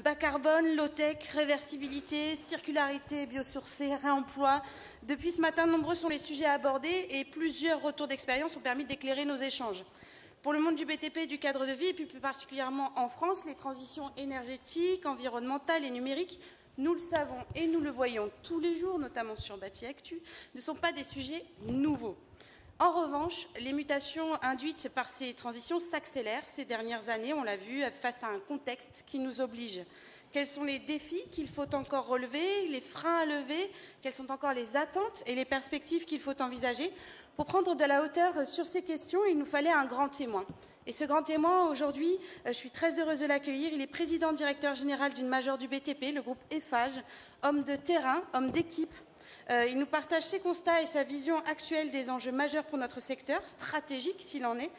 Bas carbone, low-tech, réversibilité, circularité, biosourcée, réemploi. Depuis ce matin, nombreux sont les sujets abordés et plusieurs retours d'expérience ont permis d'éclairer nos échanges. Pour le monde du BTP et du cadre de vie, et puis plus particulièrement en France, les transitions énergétiques, environnementales et numériques, nous le savons et nous le voyons tous les jours, notamment sur Bâti Actu, ne sont pas des sujets nouveaux. En revanche, les mutations induites par ces transitions s'accélèrent ces dernières années, on l'a vu, face à un contexte qui nous oblige. Quels sont les défis qu'il faut encore relever, les freins à lever, quelles sont encore les attentes et les perspectives qu'il faut envisager? Pour prendre de la hauteur sur ces questions, il nous fallait un grand témoin. Et ce grand témoin, aujourd'hui, je suis très heureuse de l'accueillir. Il est président directeur général d'une majeure du BTP, le groupe Eiffage, homme de terrain, homme d'équipe. Il nous partage ses constats et sa vision actuelle des enjeux majeurs pour notre secteur, stratégique s'il en est,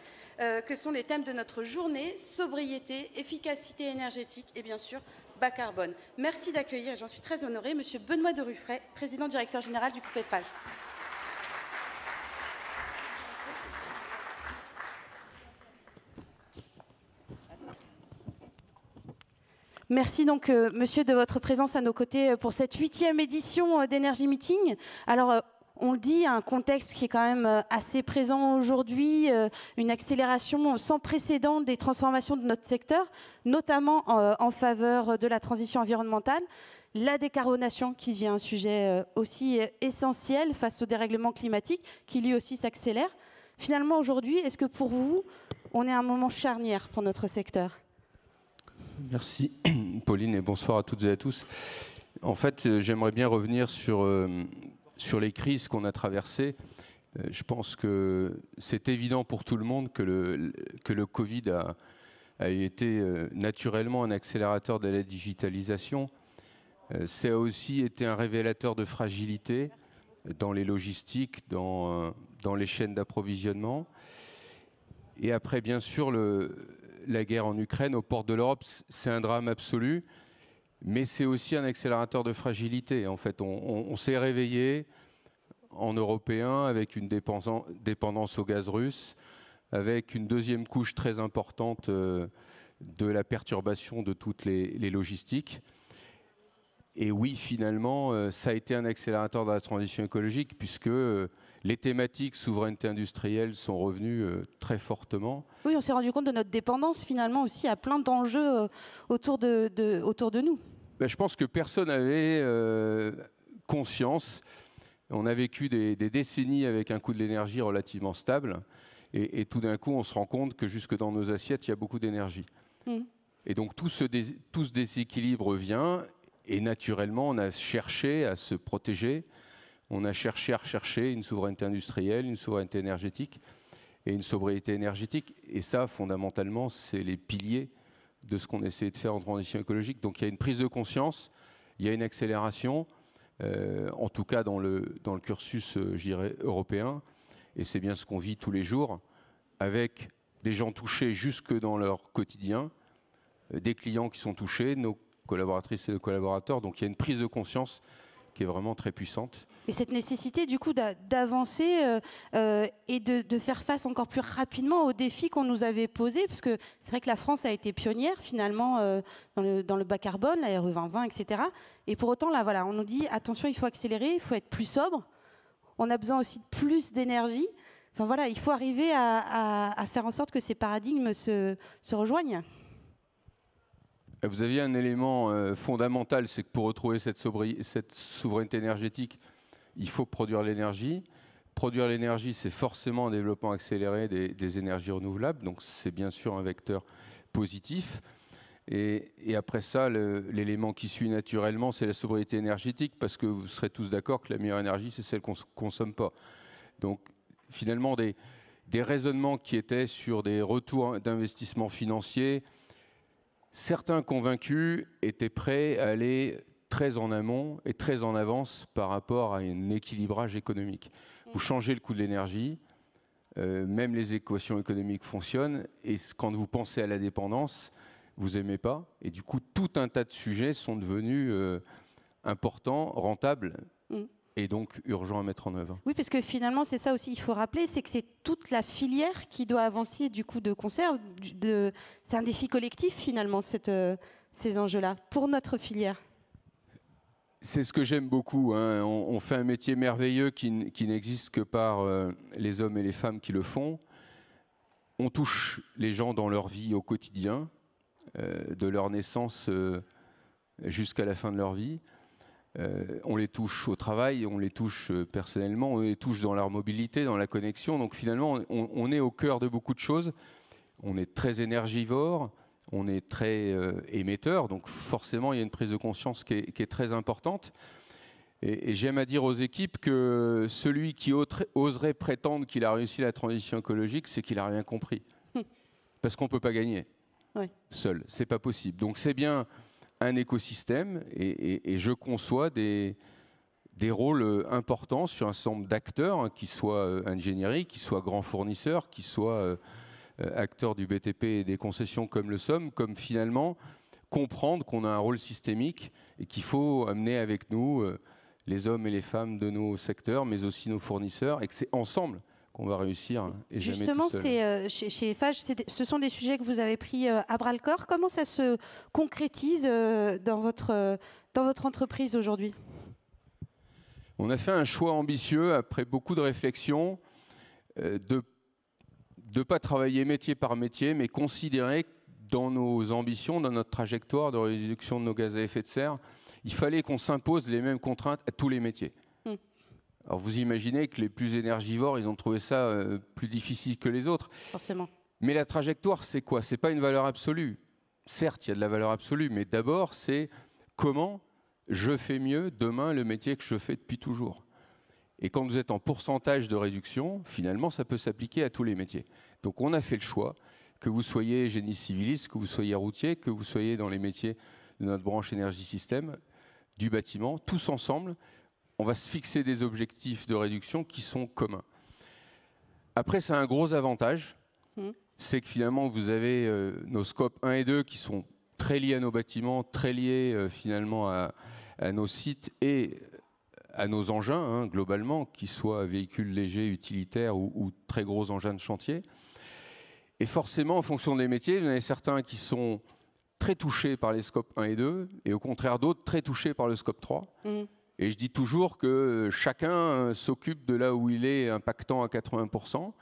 que sont les thèmes de notre journée, sobriété, efficacité énergétique et bien sûr bas carbone. Merci d'accueillir, et j'en suis très honorée, Monsieur Benoît de Ruffray, président directeur général du groupe Eiffage. Merci donc, monsieur, de votre présence à nos côtés pour cette 8e édition d'Energy Meeting. Alors, on le dit, un contexte qui est quand même assez présent aujourd'hui, une accélération sans précédent des transformations de notre secteur, notamment en faveur de la transition environnementale, la décarbonation qui devient un sujet aussi essentiel face au dérèglement climatique, qui lui aussi s'accélère. Finalement, aujourd'hui, est-ce que pour vous, on est à un moment charnière pour notre secteur ? Merci Pauline et bonsoir à toutes et à tous. En fait, j'aimerais bien revenir sur les crises qu'on a traversées. Je pense que c'est évident pour tout le monde que le Covid a été naturellement un accélérateur de la digitalisation. Ça a aussi été un révélateur de fragilité dans les logistiques, dans les chaînes d'approvisionnement. Et après, bien sûr, la guerre en Ukraine, aux portes de l'Europe, c'est un drame absolu, mais c'est aussi un accélérateur de fragilité. En fait, on s'est réveillé en Européens avec une dépendance au gaz russe, avec une deuxième couche très importante de la perturbation de toutes les logistiques. Et oui, finalement, ça a été un accélérateur de la transition écologique puisque les thématiques souveraineté industrielle sont revenues très fortement. Oui, on s'est rendu compte de notre dépendance finalement aussi à plein d'enjeux autour de nous. Ben, je pense que personne n'avait conscience. On a vécu des décennies avec un coût de l'énergie relativement stable et tout d'un coup, on se rend compte que jusque dans nos assiettes, il y a beaucoup d'énergie. Et donc tout ce déséquilibre vient. Et naturellement, on a cherché à se protéger, on a cherché à rechercher une souveraineté industrielle, une souveraineté énergétique et une sobriété énergétique. Et ça, fondamentalement, c'est les piliers de ce qu'on essaie de faire en transition écologique. Donc il y a une prise de conscience, il y a une accélération, en tout cas dans le cursus, je dirais, européen. Et c'est bien ce qu'on vit tous les jours, avec des gens touchés jusque dans leur quotidien, des clients qui sont touchés, nos collaboratrices et de collaborateurs. Donc il y a une prise de conscience qui est vraiment très puissante. Et cette nécessité du coup d'avancer et de faire face encore plus rapidement aux défis qu'on nous avait posés, parce que c'est vrai que la France a été pionnière finalement dans le bas carbone, la RE 2020, etc. Et pour autant, là, voilà, on nous dit attention, il faut accélérer, il faut être plus sobre, on a besoin aussi de plus d'énergie. Enfin voilà, il faut arriver à faire en sorte que ces paradigmes se rejoignent. Vous aviez un élément fondamental, c'est que pour retrouver cette souveraineté énergétique, il faut produire l'énergie. Produire l'énergie, c'est forcément un développement accéléré des énergies renouvelables, donc c'est bien sûr un vecteur positif. Et après ça, l'élément qui suit naturellement, c'est la sobriété énergétique, parce que vous serez tous d'accord que la meilleure énergie, c'est celle qu'on ne consomme pas. Donc finalement, des raisonnements qui étaient sur des retours d'investissement financiers, certains convaincus étaient prêts à aller très en amont et très en avance par rapport à un équilibrage économique. Vous changez le coût de l'énergie, même les équations économiques fonctionnent, et quand vous pensez à la dépendance, vous n'aimez pas, et du coup tout un tas de sujets sont devenus importants, rentables, et donc urgents à mettre en œuvre. Oui, parce que finalement, c'est ça aussi, il faut rappeler, c'est que c'est toute la filière qui doit avancer du coup de concert. C'est un défi collectif finalement, cette ces enjeux-là pour notre filière? C'est ce que j'aime beaucoup, hein. On fait un métier merveilleux qui n'existe que par les hommes et les femmes qui le font. On touche les gens dans leur vie au quotidien, de leur naissance jusqu'à la fin de leur vie. On les touche au travail, on les touche personnellement, on les touche dans leur mobilité, dans la connexion. Donc finalement, on est au cœur de beaucoup de choses. On est très énergivore, on est très émetteur, donc forcément il y a une prise de conscience qui est très importante. Et j'aime à dire aux équipes que celui qui oserait prétendre qu'il a réussi la transition écologique, c'est qu'il n'a rien compris. Parce qu'on ne peut pas gagner seul, c'est pas possible. Donc c'est bien un écosystème et je conçois des rôles importants sur un certain nombre d'acteurs, hein, qui soient ingénierie, qui soient grands fournisseurs, qui soient acteurs du BTP et des concessions comme le sommes, comme finalement comprendre qu'on a un rôle systémique et qu'il faut amener avec nous les hommes et les femmes de nos secteurs, mais aussi nos fournisseurs, et que c'est ensemble qu'on va réussir. Et justement, chez Eiffage, ce sont des sujets que vous avez pris à bras-le-corps. Comment ça se concrétise dans votre entreprise aujourd'hui? On a fait un choix ambitieux, après beaucoup de réflexions, de ne pas travailler métier par métier, mais considérer que dans nos ambitions, dans notre trajectoire de réduction de nos gaz à effet de serre, il fallait qu'on s'impose les mêmes contraintes à tous les métiers. Alors vous imaginez que les plus énergivores, ils ont trouvé ça plus difficile que les autres. Forcément. Mais la trajectoire, c'est quoi? C'est pas une valeur absolue. Certes, il y a de la valeur absolue, mais d'abord, c'est comment je fais mieux demain le métier que je fais depuis toujours. Et quand vous êtes en pourcentage de réduction, finalement, ça peut s'appliquer à tous les métiers. Donc on a fait le choix, que vous soyez génie civiliste, que vous soyez routier, que vous soyez dans les métiers de notre branche énergie-système, du bâtiment, tous ensemble, on va se fixer des objectifs de réduction qui sont communs. Après, c'est un gros avantage, c'est que finalement, vous avez nos scopes 1 et 2 qui sont très liés à nos bâtiments, très liés finalement à nos sites et à nos engins, hein, globalement, qu'ils soient véhicules légers, utilitaires ou très gros engins de chantier. Et forcément, en fonction des métiers, il y en a certains qui sont très touchés par les scopes 1 et 2, et au contraire d'autres très touchés par le scope 3. Et je dis toujours que chacun s'occupe de là où il est impactant à 80%.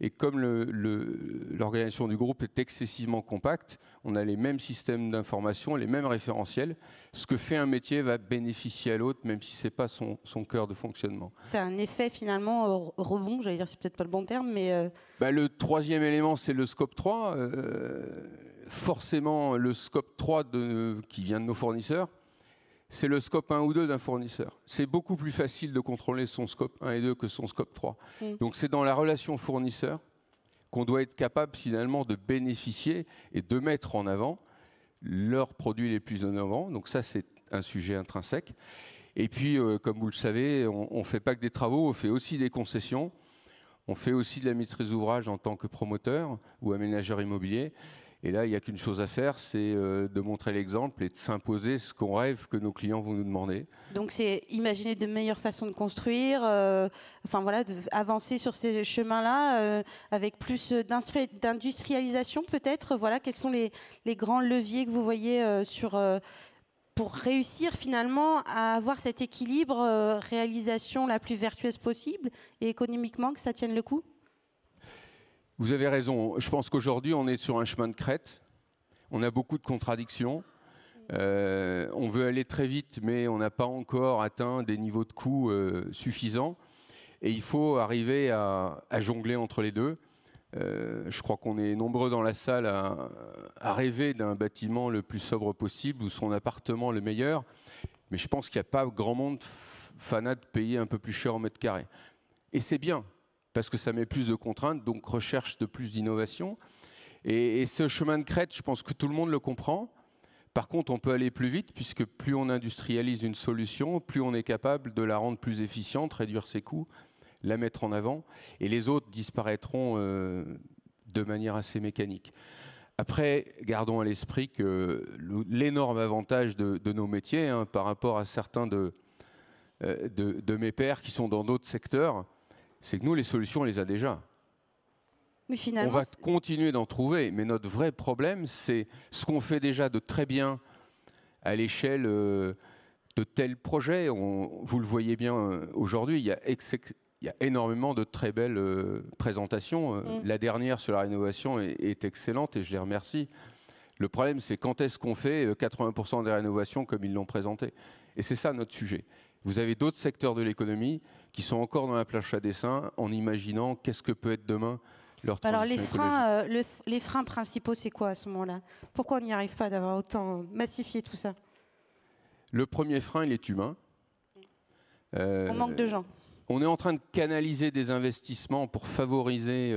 Et comme l'organisation du groupe est excessivement compacte, on a les mêmes systèmes d'information, les mêmes référentiels. Ce que fait un métier va bénéficier à l'autre, même si ce n'est pas son cœur de fonctionnement. C'est un effet finalement rebond, j'allais dire, c'est peut-être pas le bon terme, mais... Le troisième élément, c'est le scope 3. Forcément, le scope 3 qui vient de nos fournisseurs, c'est le scope 1 ou 2 d'un fournisseur. C'est beaucoup plus facile de contrôler son scope 1 et 2 que son scope 3. Donc c'est dans la relation fournisseur qu'on doit être capable finalement de bénéficier et de mettre en avant leurs produits les plus innovants. Donc ça, c'est un sujet intrinsèque. Et puis, comme vous le savez, on ne fait pas que des travaux, on fait aussi des concessions. On fait aussi de la maîtrise d'ouvrage en tant que promoteur ou aménageur immobilier. Et là, il n'y a qu'une chose à faire, c'est de montrer l'exemple et de s'imposer ce qu'on rêve que nos clients vont nous demander. Donc c'est imaginer de meilleures façons de construire, enfin voilà, avancer sur ces chemins-là avec plus d'industrialisation peut-être. Voilà, quels sont les grands leviers que vous voyez pour réussir finalement à avoir cet équilibre réalisation la plus vertueuse possible et économiquement que ça tienne le coup? Vous avez raison. Je pense qu'aujourd'hui, on est sur un chemin de crête. On a beaucoup de contradictions. On veut aller très vite, mais on n'a pas encore atteint des niveaux de coûts suffisants. Et il faut arriver à jongler entre les deux. Je crois qu'on est nombreux dans la salle à rêver d'un bâtiment le plus sobre possible ou son appartement le meilleur. Mais je pense qu'il n'y a pas grand monde fanat de payer un peu plus cher au mètre carré. Et c'est bien, parce que ça met plus de contraintes, donc recherche de plus d'innovation. Et ce chemin de crête, je pense que tout le monde le comprend. Par contre, on peut aller plus vite, puisque plus on industrialise une solution, plus on est capable de la rendre plus efficiente, réduire ses coûts, la mettre en avant, et les autres disparaîtront de manière assez mécanique. Après, gardons à l'esprit que l'énorme avantage de nos métiers, hein, par rapport à certains de mes pairs qui sont dans d'autres secteurs, c'est que nous, les solutions, on les a déjà. Mais finalement, on va continuer d'en trouver, mais notre vrai problème, c'est ce qu'on fait déjà de très bien à l'échelle de tels projets. Vous le voyez bien aujourd'hui, il y a énormément de très belles présentations. La dernière sur la rénovation est excellente et je les remercie. Le problème, c'est quand est-ce qu'on fait 80% des rénovations comme ils l'ont présenté. Et c'est ça notre sujet. Vous avez d'autres secteurs de l'économie qui sont encore dans la planche à dessin en imaginant qu'est-ce que peut être demain leur transition écologique. Les freins principaux, c'est quoi à ce moment-là? Pourquoi on n'y arrive pas d'avoir autant massifié tout ça? Le premier frein, il est humain. On manque de gens. On est en train de canaliser des investissements pour favoriser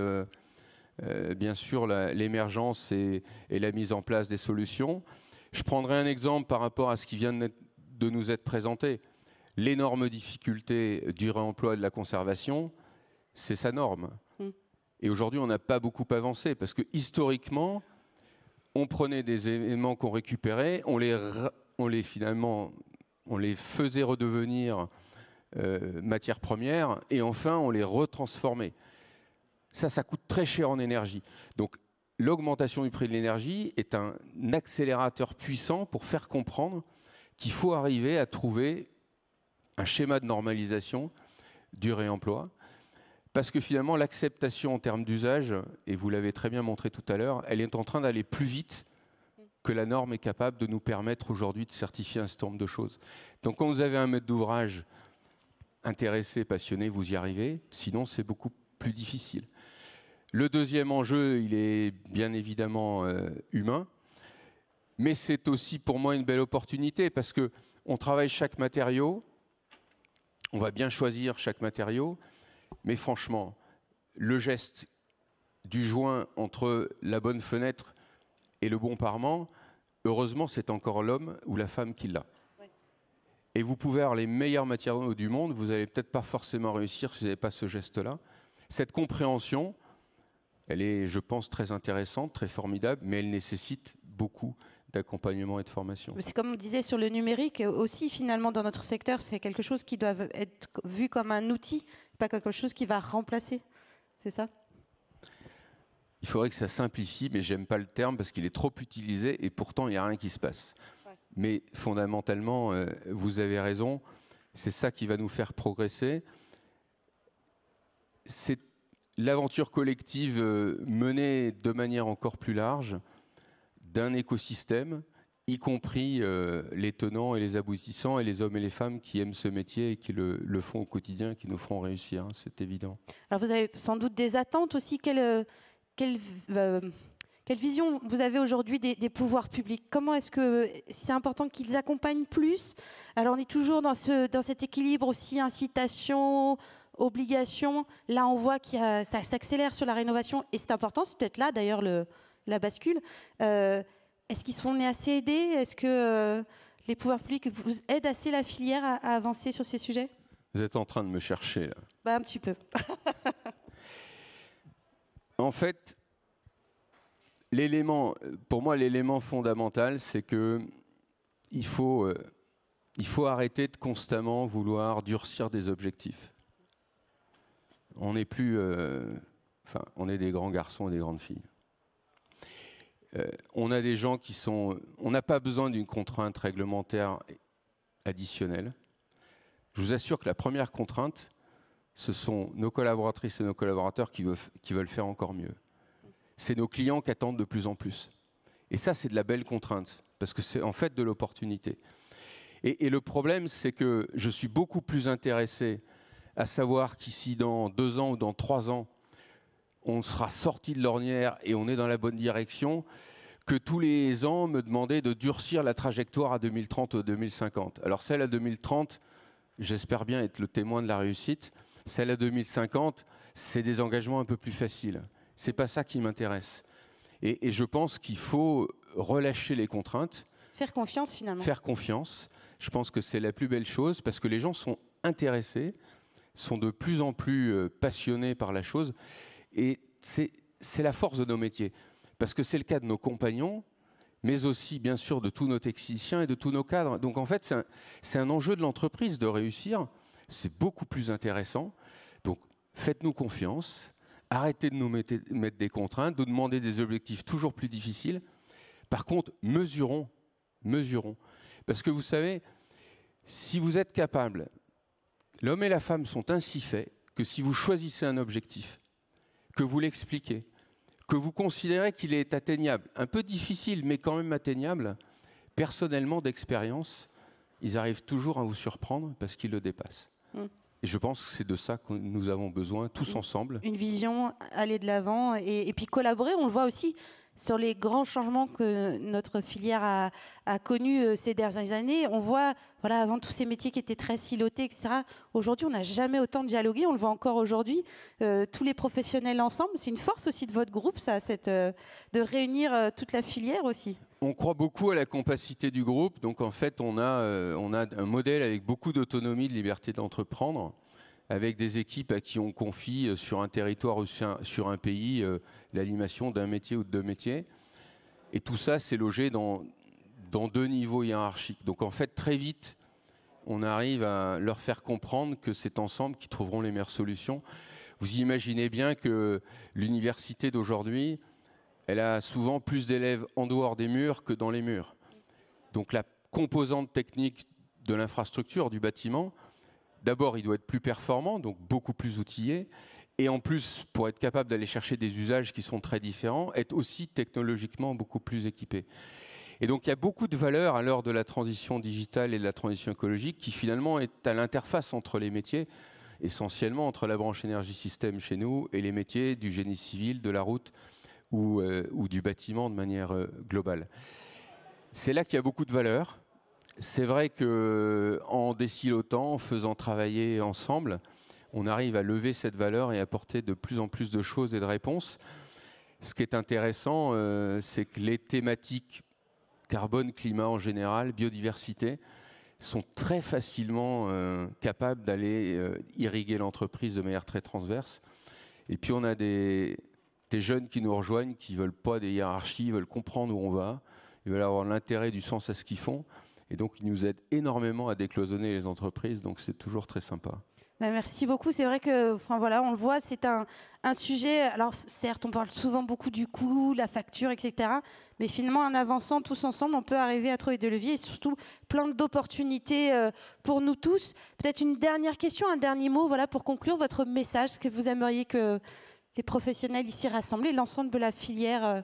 bien sûr l'émergence et la mise en place des solutions. Je prendrai un exemple par rapport à ce qui vient de nous être présenté. L'énorme difficulté du réemploi et de la conservation, c'est sa norme. Et aujourd'hui, on n'a pas beaucoup avancé parce que historiquement, on prenait des éléments qu'on récupérait, on les faisait redevenir matières premières et enfin, on les retransformait. Ça coûte très cher en énergie. Donc, l'augmentation du prix de l'énergie est un accélérateur puissant pour faire comprendre qu'il faut arriver à trouver un schéma de normalisation du réemploi. Parce que finalement, l'acceptation en termes d'usage, et vous l'avez très bien montré tout à l'heure, elle est en train d'aller plus vite que la norme est capable de nous permettre aujourd'hui de certifier un certain nombre de choses. Donc quand vous avez un maître d'ouvrage intéressé, passionné, vous y arrivez. Sinon, c'est beaucoup plus difficile. Le deuxième enjeu, il est bien évidemment humain. Mais c'est aussi pour moi une belle opportunité parce qu'on travaille chaque matériau, on va bien choisir chaque matériau, mais franchement, le geste du joint entre la bonne fenêtre et le bon parement, heureusement, c'est encore l'homme ou la femme qui l'a. Oui. Et vous pouvez avoir les meilleurs matériaux du monde, vous n'allez peut-être pas forcément réussir si vous n'avez pas ce geste-là. Cette compréhension, elle est, je pense, très intéressante, très formidable, mais elle nécessite beaucoup d'accompagnement et de formation. C'est comme on disait sur le numérique, aussi finalement dans notre secteur, c'est quelque chose qui doit être vu comme un outil, pas quelque chose qui va remplacer, c'est ça? Il faudrait que ça simplifie, mais j'aime pas le terme parce qu'il est trop utilisé et pourtant il n'y a rien qui se passe. Ouais. Mais fondamentalement, vous avez raison, c'est ça qui va nous faire progresser. C'est l'aventure collective menée de manière encore plus large d'un écosystème, y compris les tenants et les aboutissants et les hommes et les femmes qui aiment ce métier et qui le font au quotidien, qui nous feront réussir, hein, c'est évident. Alors vous avez sans doute des attentes aussi. Quelle vision vous avez aujourd'hui des pouvoirs publics? Comment est-ce que c'est important qu'ils accompagnent plus? Alors on est toujours dans cet équilibre aussi, incitation, obligation. Là on voit que ça s'accélère sur la rénovation et c'est important, c'est peut-être là d'ailleurs la bascule. Est-ce qu'ils sont assez aidés? Est-ce que les pouvoirs publics vous aident assez la filière à avancer sur ces sujets? Vous êtes en train de me chercher là. Bah, un petit peu. En fait, pour moi, l'élément fondamental, c'est que il faut arrêter de constamment vouloir durcir des objectifs. On n'est plus, on est des grands garçons et des grandes filles. On a des gens qui sont, on n'a pas besoin d'une contrainte réglementaire additionnelle. Je vous assure que la première contrainte, ce sont nos collaboratrices et nos collaborateurs qui veulent faire encore mieux. C'est nos clients qui attendent de plus en plus. Et ça, c'est de la belle contrainte, parce que c'est en fait de l'opportunité. Et le problème, c'est que je suis beaucoup plus intéressé à savoir qu'ici, dans 2 ans ou dans 3 ans, on sera sorti de l'ornière et on est dans la bonne direction, que tous les ans me demander de durcir la trajectoire à 2030 ou 2050. Alors celle à 2030, j'espère bien être le témoin de la réussite. Celle à 2050, c'est des engagements un peu plus faciles. C'est pas ça qui m'intéresse. Et je pense qu'il faut relâcher les contraintes. Faire confiance finalement. Faire confiance. Je pense que c'est la plus belle chose parce que les gens sont intéressés, sont de plus en plus passionnés par la chose. Et c'est la force de nos métiers. Parce que c'est le cas de nos compagnons, mais aussi bien sûr de tous nos techniciens et de tous nos cadres. Donc en fait, c'est un enjeu de l'entreprise de réussir. C'est beaucoup plus intéressant. Donc faites-nous confiance. Arrêtez de nous mettre des contraintes, de nous demander des objectifs toujours plus difficiles. Par contre, mesurons. Parce que vous savez, si vous êtes capable, l'homme et la femme sont ainsi faits que si vous choisissez un objectif, que vous l'expliquez, que vous considérez qu'il est atteignable, un peu difficile mais quand même atteignable, personnellement d'expérience, ils arrivent toujours à vous surprendre parce qu'ils le dépassent. Et je pense que c'est de ça que nous avons besoin tous ensemble. Une vision, aller de l'avant et puis collaborer, on le voit aussi sur les grands changements que notre filière a connus ces dernières années. On voit, voilà, avant tous ces métiers qui étaient très silotés, etc. Aujourd'hui, on n'a jamais autant dialogué, on le voit encore aujourd'hui. Tous les professionnels ensemble, c'est une force aussi de votre groupe, ça, de réunir toute la filière aussi. On croit beaucoup à la compacité du groupe, donc en fait on a un modèle avec beaucoup d'autonomie, de liberté d'entreprendre, avec des équipes à qui on confie sur un territoire ou sur un pays l'animation d'un métier ou de deux métiers. Et tout ça c'est logé dans deux niveaux hiérarchiques. Donc en fait très vite on arrive à leur faire comprendre que c'est ensemble qu'ils trouveront les meilleures solutions. Vous imaginez bien que l'université d'aujourd'hui, elle a souvent plus d'élèves en dehors des murs que dans les murs. Donc la composante technique de l'infrastructure, du bâtiment, d'abord il doit être plus performant, donc beaucoup plus outillé, et en plus, pour être capable d'aller chercher des usages qui sont très différents, être aussi technologiquement beaucoup plus équipé. Et donc il y a beaucoup de valeurs à l'heure de la transition digitale et de la transition écologique qui finalement est à l'interface entre les métiers, essentiellement entre la branche énergie système chez nous et les métiers du génie civil, de la route, ou du bâtiment de manière globale. C'est là qu'il y a beaucoup de valeur. C'est vrai qu'en désilotant, en faisant travailler ensemble, on arrive à lever cette valeur et à apporter de plus en plus de choses et de réponses. Ce qui est intéressant, c'est que les thématiques carbone, climat en général, biodiversité, sont très facilement capables d'aller irriguer l'entreprise de manière très transverse. Et puis on a des jeunes qui nous rejoignent, qui ne veulent pas des hiérarchies, ils veulent comprendre où on va, ils veulent avoir l'intérêt, du sens à ce qu'ils font. Et donc, ils nous aident énormément à décloisonner les entreprises. Donc, c'est toujours très sympa. Merci beaucoup. C'est vrai que, enfin, voilà, on le voit, c'est un sujet. Alors, certes, on parle souvent beaucoup du coût, la facture, etc. Mais finalement, en avançant tous ensemble, on peut arriver à trouver des leviers et surtout plein d'opportunités pour nous tous. Peut-être une dernière question, un dernier mot, voilà, pour conclure votre message, ce que vous aimeriez que les professionnels ici rassemblés, l'ensemble de la filière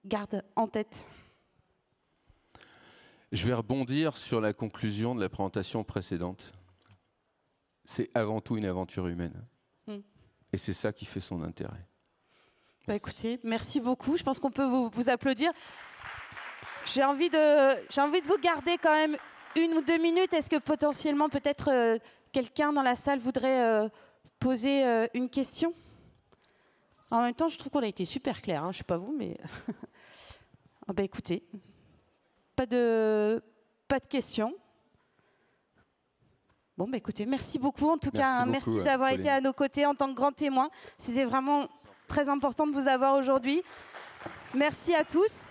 garde en tête. Je vais rebondir sur la conclusion de la présentation précédente. C'est avant tout une aventure humaine. Et c'est ça qui fait son intérêt. Bah écoutez, merci beaucoup. Je pense qu'on peut vous applaudir. J'ai envie de vous garder quand même 1 ou 2 minutes. Est-ce que potentiellement, peut-être, quelqu'un dans la salle voudrait poser une question ? En même temps, je trouve qu'on a été super clair. Hein. Je ne sais pas vous, mais... ah bah écoutez, pas de questions. Bon, bah écoutez, merci beaucoup. En tout cas, merci d'avoir été à nos côtés en tant que grand témoin. C'était vraiment très important de vous avoir aujourd'hui. Merci à tous.